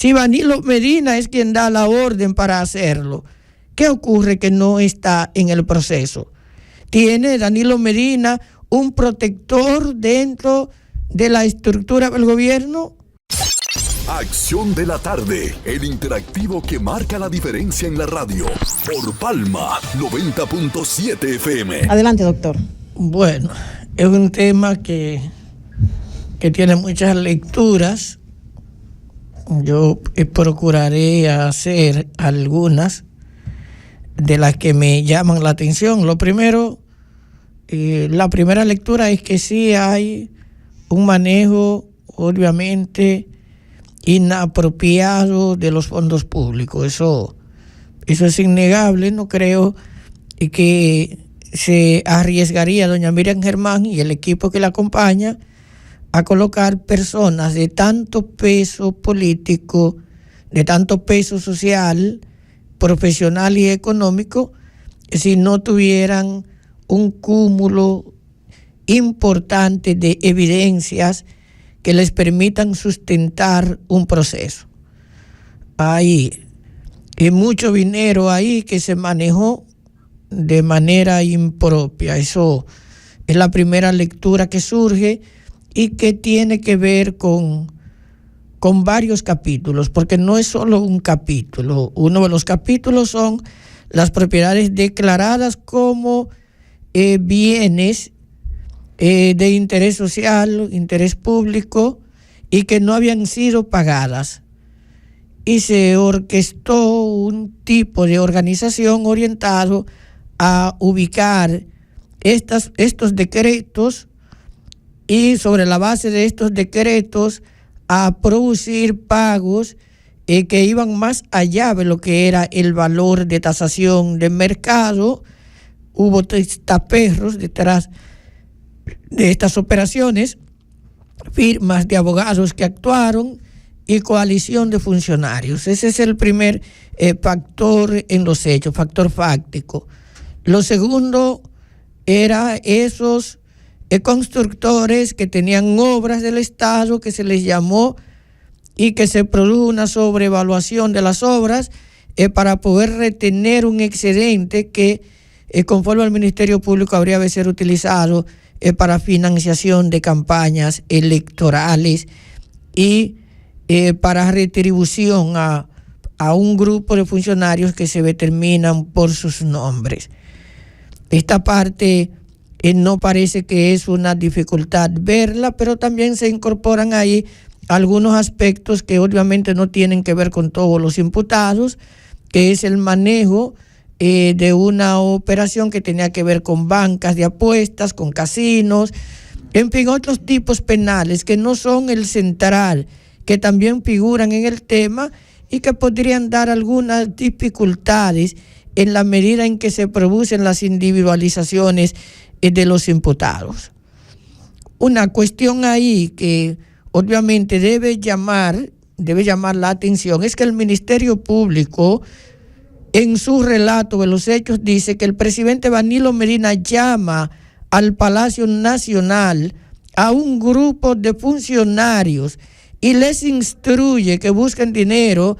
Si Danilo Medina es quien da la orden para hacerlo, ¿qué ocurre que no está en el proceso? ¿Tiene Danilo Medina un protector dentro de la estructura del gobierno? Acción de la tarde, el interactivo que marca la diferencia en la radio. Por Palma 90.7 FM. Adelante, doctor. Bueno, es un tema que tiene muchas lecturas. Yo procuraré hacer algunas de las que me llaman la atención. Lo primero, la primera lectura es que sí hay un manejo, obviamente, inapropiado de los fondos públicos. Eso es innegable. No creo que se arriesgaría doña Miriam Germán y el equipo que la acompaña a colocar personas de tanto peso político, de tanto peso social, profesional y económico, si no tuvieran un cúmulo importante de evidencias que les permitan sustentar un proceso. Hay mucho dinero ahí que se manejó de manera impropia. Eso es la primera lectura que surge y que tiene que ver con varios capítulos, porque no es solo un capítulo. Uno de los capítulos son las propiedades declaradas como bienes de interés social, interés público, y que no habían sido pagadas. Y se orquestó un tipo de organización orientado a ubicar estos decretos y sobre la base de estos decretos a producir pagos que iban más allá de lo que era el valor de tasación de mercado. Hubo testaperros detrás de estas operaciones, firmas de abogados que actuaron y coalición de funcionarios. Ese es el primer factor en los hechos, factor fáctico. Lo segundo era esos constructores que tenían obras del Estado, que se les llamó y que se produjo una sobrevaluación de las obras para poder retener un excedente que conforme al Ministerio Público habría de ser utilizado para financiación de campañas electorales y para retribución a un grupo de funcionarios que se determinan por sus nombres. Esta parte no parece que es una dificultad verla, pero también se incorporan ahí algunos aspectos que obviamente no tienen que ver con todos los imputados, que es el manejo de una operación que tenía que ver con bancas de apuestas, con casinos, en fin, otros tipos penales que no son el central, que también figuran en el tema y que podrían dar algunas dificultades en la medida en que se producen las individualizaciones de los imputados. Una cuestión ahí que obviamente debe llamar la atención es que el Ministerio Público en su relato de los hechos dice que el presidente Danilo Medina llama al Palacio Nacional a un grupo de funcionarios y les instruye que busquen dinero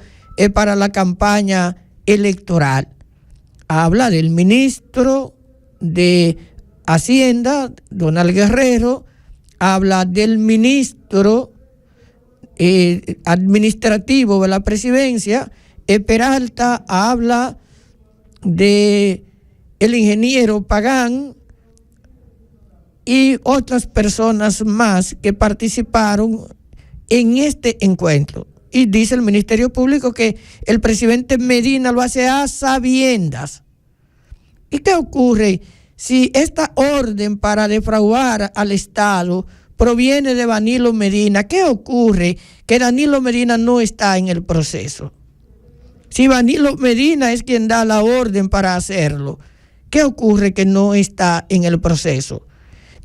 para la campaña electoral. Habla del ministro de Hacienda, Donald Guerrero, habla del ministro administrativo de la presidencia, Peralta, habla de el ingeniero Pagán y otras personas más que participaron en este encuentro. Y dice el Ministerio Público que el presidente Medina lo hace a sabiendas. ¿Y qué ocurre si esta orden para defraudar al Estado proviene de Danilo Medina? ¿Qué ocurre que Danilo Medina no está en el proceso? Si Danilo Medina es quien da la orden para hacerlo, ¿qué ocurre que no está en el proceso?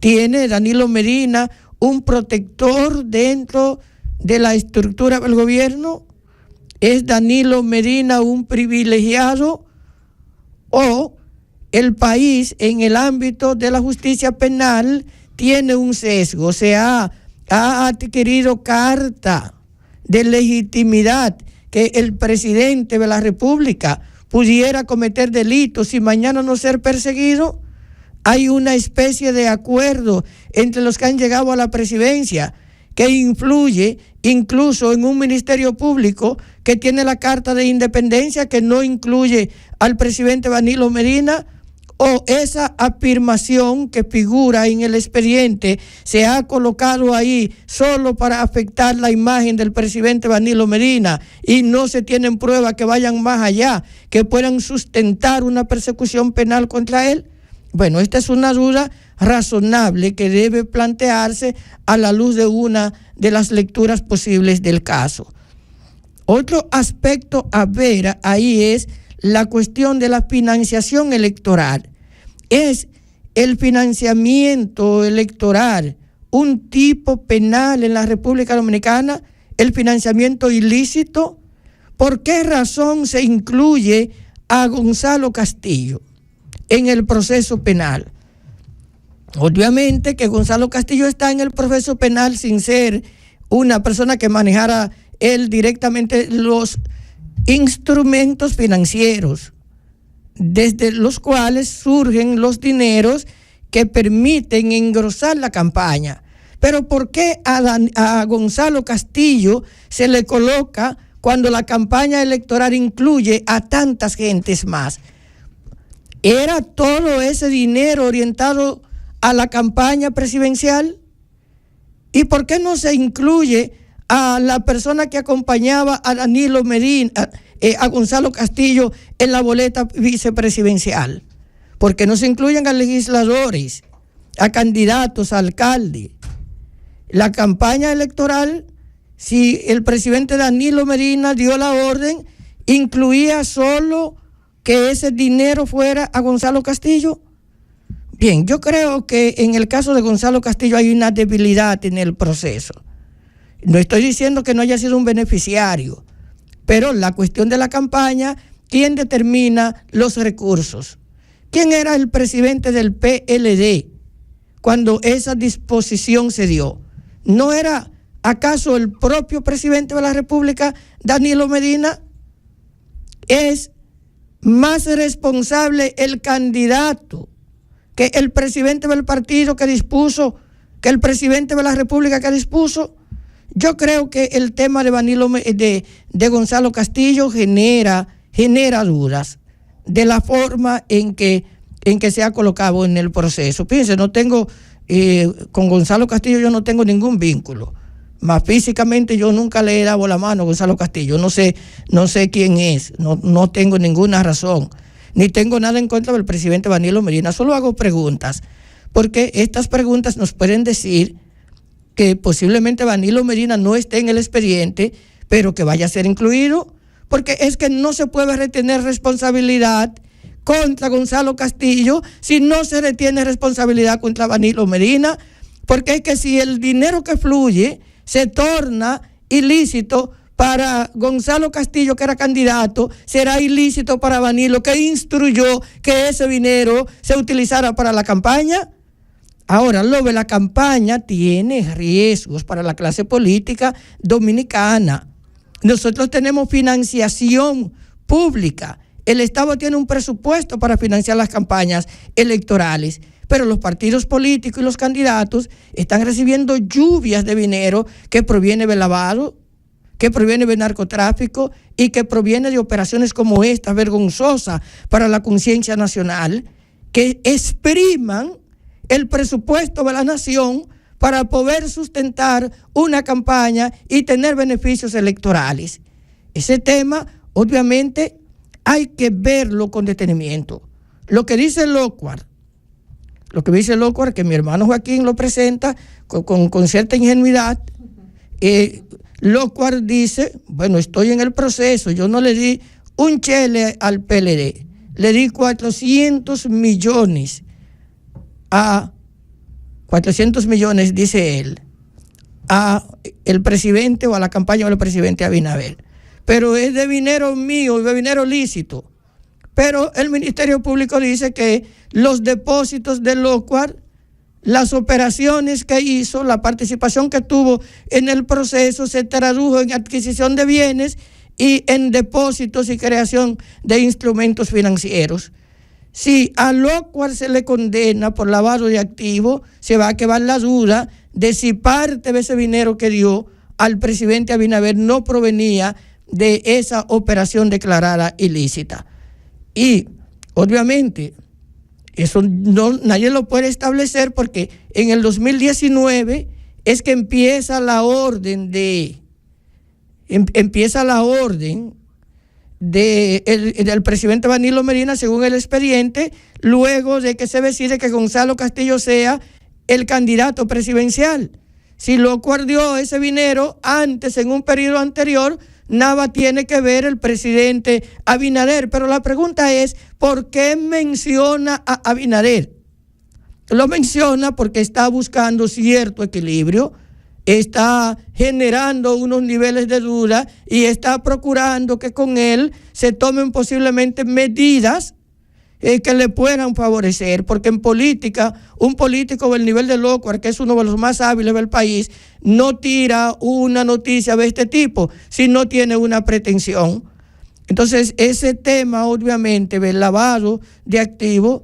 ¿Tiene Danilo Medina un protector dentro de la estructura del gobierno? ¿Es Danilo Medina un privilegiado? ¿O el país en el ámbito de la justicia penal tiene un sesgo? Se ha adquirido carta de legitimidad que el presidente de la República pudiera cometer delitos y mañana no ser perseguido? Hay una especie de acuerdo entre los que han llegado a la presidencia que influye incluso en un ministerio público que tiene la carta de independencia, que no incluye al presidente Danilo Medina, o esa afirmación que figura en el expediente se ha colocado ahí solo para afectar la imagen del presidente Danilo Medina y no se tienen pruebas que vayan más allá, que puedan sustentar una persecución penal contra él. Bueno, esta es una duda razonable que debe plantearse a la luz de una de las lecturas posibles del caso. Otro aspecto a ver ahí es la cuestión de la financiación electoral. ¿Es el financiamiento electoral un tipo penal en la República Dominicana? ¿El financiamiento ilícito? ¿Por qué razón se incluye a Gonzalo Castillo en el proceso penal? Obviamente que Gonzalo Castillo está en el proceso penal sin ser una persona que manejara él directamente los instrumentos financieros, desde los cuales surgen los dineros que permiten engrosar la campaña. Pero ¿por qué a Gonzalo Castillo se le coloca cuando la campaña electoral incluye a tantas gentes más? ¿Era todo ese dinero orientado a la campaña presidencial? ¿Y por qué no se incluye a la persona que acompañaba a Danilo Medina, a Gonzalo Castillo en la boleta vicepresidencial? ¿Por qué no se incluyen a legisladores, a candidatos, a alcaldes? La campaña electoral, si el presidente Danilo Medina dio la orden, incluía solo que ese dinero fuera a Gonzalo Castillo. Bien, yo creo que en el caso de Gonzalo Castillo hay una debilidad en el proceso. No estoy diciendo que no haya sido un beneficiario, pero la cuestión de la campaña, ¿quién determina los recursos? ¿Quién era el presidente del PLD cuando esa disposición se dio? ¿No era acaso el propio presidente de la República, Danilo Medina? Es más responsable el candidato que el presidente del partido que dispuso, que el presidente de la República que dispuso. Yo creo que el tema de Gonzalo Castillo genera dudas de la forma en que se ha colocado en el proceso. Fíjense, no tengo con Gonzalo Castillo yo no tengo ningún vínculo. Más físicamente yo nunca le he dado la mano a Gonzalo Castillo. No sé quién es, no tengo ninguna razón, ni tengo nada en contra del presidente Danilo Medina. Solo hago preguntas, porque estas preguntas nos pueden decir que posiblemente Danilo Medina no esté en el expediente, pero que vaya a ser incluido, porque es que no se puede retener responsabilidad contra Gonzalo Castillo si no se retiene responsabilidad contra Danilo Medina, porque es que si el dinero que fluye se torna ilícito para Gonzalo Castillo, que era candidato, será ilícito para Danilo, que instruyó que ese dinero se utilizara para la campaña. Ahora, lo de la campaña tiene riesgos para la clase política dominicana. Nosotros tenemos financiación pública. El Estado tiene un presupuesto para financiar las campañas electorales, pero los partidos políticos y los candidatos están recibiendo lluvias de dinero que proviene del lavado, que proviene del narcotráfico y que proviene de operaciones como esta, vergonzosa para la conciencia nacional, que expriman el presupuesto de la nación para poder sustentar una campaña y tener beneficios electorales. Ese tema, obviamente, hay que verlo con detenimiento. Lo que dice Lockhart, que mi hermano Joaquín lo presenta con cierta ingenuidad, Lockhart dice, bueno, estoy en el proceso, yo no le di un chele al PLD, le di 400 millones, dice él, a el presidente o a la campaña del presidente Abinader. Pero es de dinero mío, de dinero lícito. Pero el Ministerio Público dice que los depósitos de Lockhart, las operaciones que hizo, la participación que tuvo en el proceso se tradujo en adquisición de bienes y en depósitos y creación de instrumentos financieros. Si a Lockwood se le condena por lavado de activos, se va a quedar la duda de si parte de ese dinero que dio al presidente Abinader no provenía de esa operación declarada ilícita. Y obviamente eso nadie lo puede establecer, porque en el 2019 es que empieza la orden del presidente Danilo Medina, según el expediente, luego de que se decide que Gonzalo Castillo sea el candidato presidencial. Si lo guardó ese dinero antes, en un periodo anterior, nada tiene que ver el presidente Abinader. Pero la pregunta es, ¿por qué menciona a Abinader? Lo menciona porque está buscando cierto equilibrio, está generando unos niveles de duda y está procurando que con él se tomen posiblemente medidas que le puedan favorecer, porque en política, un político del nivel de Lockwood, que es uno de los más hábiles del país, no tira una noticia de este tipo si no tiene una pretensión. Entonces, ese tema, obviamente, del lavado de activos,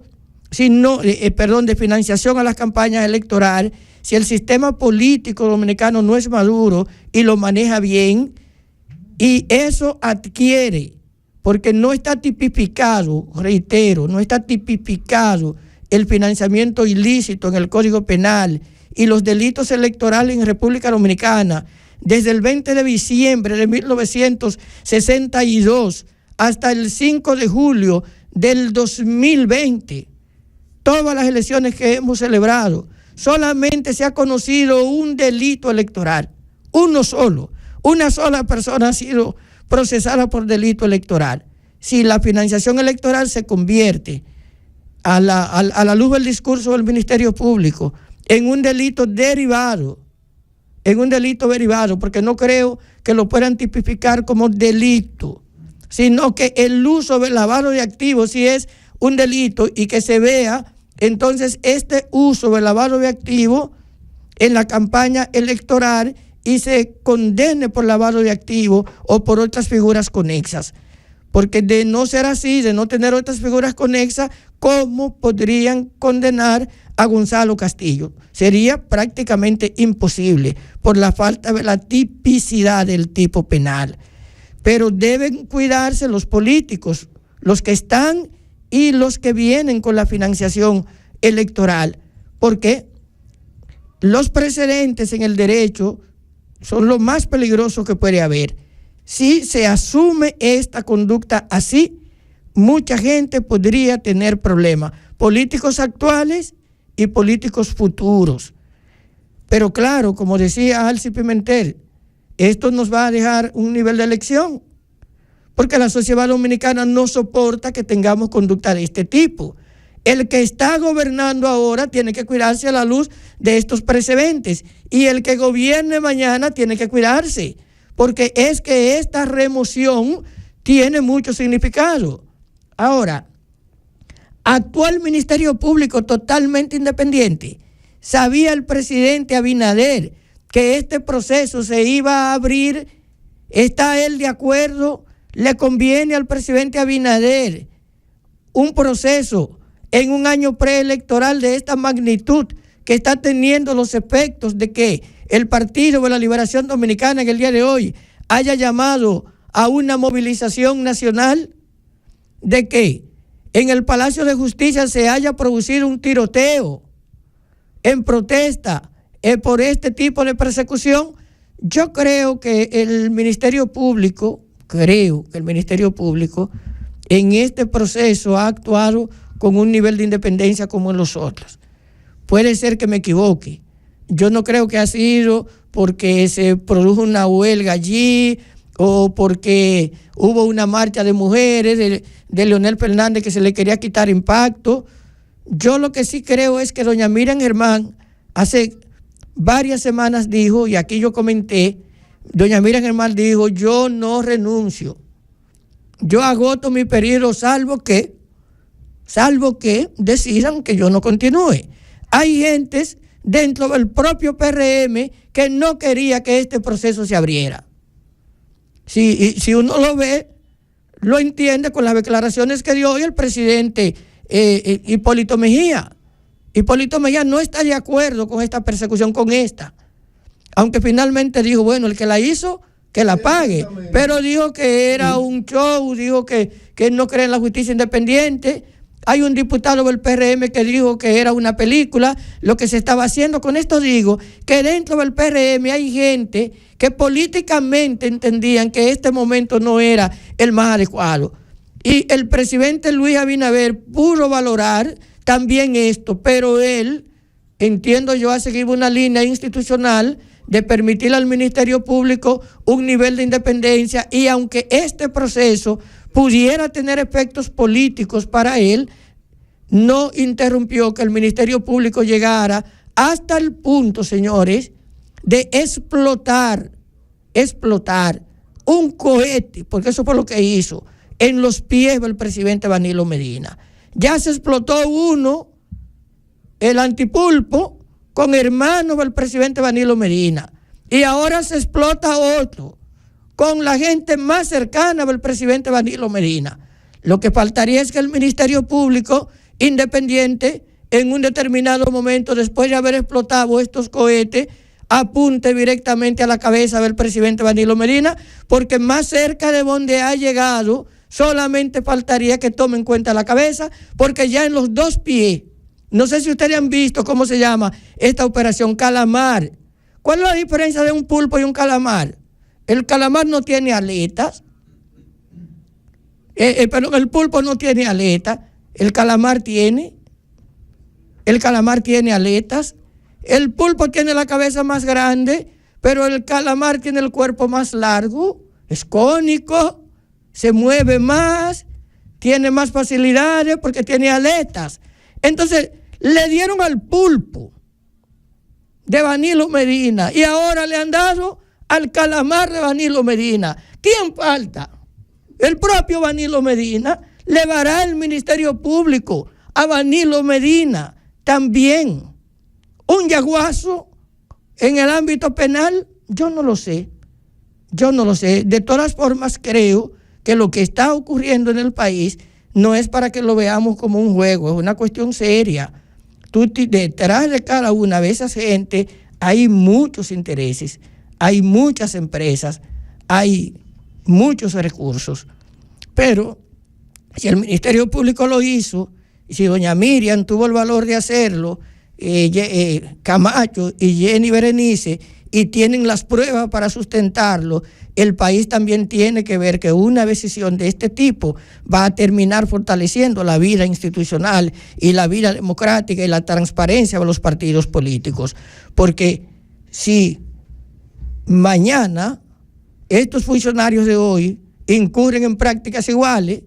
de financiación a las campañas electorales, si el sistema político dominicano no es maduro y lo maneja bien, y eso adquiere, porque no está tipificado, reitero, no está tipificado el financiamiento ilícito en el Código Penal y los delitos electorales en República Dominicana desde el 20 de diciembre de 1962 hasta el 5 de julio del 2020. Todas las elecciones que hemos celebrado, solamente se ha conocido un delito electoral, uno solo. Una sola persona ha sido procesada por delito electoral. Si la financiación electoral se convierte a la luz del discurso del Ministerio Público en un delito derivado, porque no creo que lo puedan tipificar como delito, sino que el uso del lavado de activos sí es un delito, y que se vea entonces este uso del lavado de activos en la campaña electoral y se condene por lavado de activos o por otras figuras conexas. Porque de no ser así, de no tener otras figuras conexas, ¿cómo podrían condenar a Gonzalo Castillo? Sería prácticamente imposible por la falta de la tipicidad del tipo penal. Pero deben cuidarse los políticos, los que están y los que vienen con la financiación electoral, porque los precedentes en el derecho son lo más peligroso que puede haber. Si se asume esta conducta así, mucha gente podría tener problemas, políticos actuales y políticos futuros. Pero claro, como decía Alci Pimentel, esto nos va a dejar un nivel de elección, porque la sociedad dominicana no soporta que tengamos conducta de este tipo. El que está gobernando ahora tiene que cuidarse a la luz de estos precedentes, y el que gobierne mañana tiene que cuidarse, porque es que esta remoción tiene mucho significado. Ahora, actuó el Ministerio Público totalmente independiente. Sabía el presidente Abinader que este proceso se iba a abrir. ¿Está él de acuerdo? ¿Le conviene al presidente Abinader un proceso en un año preelectoral de esta magnitud, que está teniendo los efectos de que el Partido de la Liberación Dominicana en el día de hoy haya llamado a una movilización nacional, de que en el Palacio de Justicia se haya producido un tiroteo en protesta por este tipo de persecución? Yo creo que el Ministerio Público, en este proceso ha actuado con un nivel de independencia como en los otros. Puede ser que me equivoque. Yo no creo que ha sido porque se produjo una huelga allí o porque hubo una marcha de mujeres de Leonel Fernández que se le quería quitar impacto. Yo lo que sí creo es que doña Miriam Germán hace varias semanas dijo, y aquí yo comenté, doña Miriam Germán dijo: yo no renuncio, yo agoto mi periodo salvo que decidan que yo no continúe. Hay gentes dentro del propio PRM que no quería que este proceso se abriera. Si uno lo ve, lo entiende con las declaraciones que dio hoy el presidente Hipólito Mejía. Hipólito Mejía no está de acuerdo con esta persecución, con esta. Aunque finalmente dijo, bueno, el que la hizo, que la pague. Pero dijo que era un show, dijo que no cree en la justicia independiente. Hay un diputado del PRM que dijo que era una película lo que se estaba haciendo. Con esto digo que dentro del PRM hay gente que políticamente entendían que este momento no era el más adecuado. Y el presidente Luis Abinader pudo valorar también esto, pero él, entiendo yo, ha seguido una línea institucional de permitir al Ministerio Público un nivel de independencia, y aunque este proceso pudiera tener efectos políticos para él, no interrumpió que el Ministerio Público llegara hasta el punto, señores, de explotar un cohete, porque eso fue lo que hizo, en los pies del presidente Danilo Medina. Ya se explotó uno, el Antipulpo, con hermanos del presidente Danilo Medina, y ahora se explota otro con la gente más cercana del presidente Danilo Medina. Lo que faltaría es que el Ministerio Público independiente en un determinado momento, después de haber explotado estos cohetes, apunte directamente a la cabeza del presidente Danilo Medina, porque más cerca de donde ha llegado, solamente faltaría que tome en cuenta la cabeza, porque ya en los dos pies, no sé si ustedes han visto cómo se llama esta operación Calamar. ¿Cuál es la diferencia de un pulpo y un calamar? El calamar no tiene aletas, pero el pulpo no tiene aletas, el calamar tiene aletas. El pulpo tiene la cabeza más grande, pero el calamar tiene el cuerpo más largo, es cónico, se mueve más, tiene más facilidades porque tiene aletas. Entonces, le dieron al pulpo de Danilo Medina y ahora le han dado al calamar de Danilo Medina. ¿Quién falta? El propio Danilo Medina. Le dará el Ministerio Público a Danilo Medina también un yaguazo en el ámbito penal. Yo no lo sé. De todas formas, creo que lo que está ocurriendo en el país no es para que lo veamos como un juego, es una cuestión seria. Detrás de cada una de esas gente hay muchos intereses, hay muchas empresas, hay muchos recursos. Pero si el Ministerio Público lo hizo, y si doña Miriam tuvo el valor de hacerlo, Camacho y Jenny Berenice, y tienen las pruebas para sustentarlo, el país también tiene que ver que una decisión de este tipo va a terminar fortaleciendo la vida institucional y la vida democrática y la transparencia de los partidos políticos. Porque si mañana estos funcionarios de hoy incurren en prácticas iguales,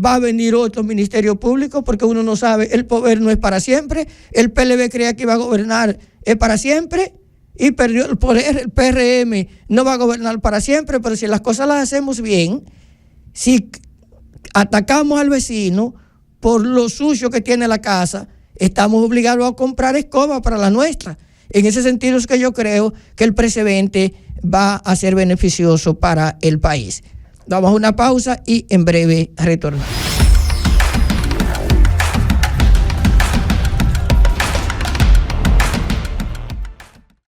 va a venir otro ministerio público, porque uno no sabe, el poder no es para siempre. El PLD creía que iba a gobernar para siempre y perdió el poder. El PRM no va a gobernar para siempre, pero si las cosas las hacemos bien, si atacamos al vecino por lo sucio que tiene la casa, estamos obligados a comprar escoba para la nuestra. En ese sentido es que yo creo que el precedente va a ser beneficioso para el país. Damos una pausa y en breve retornamos.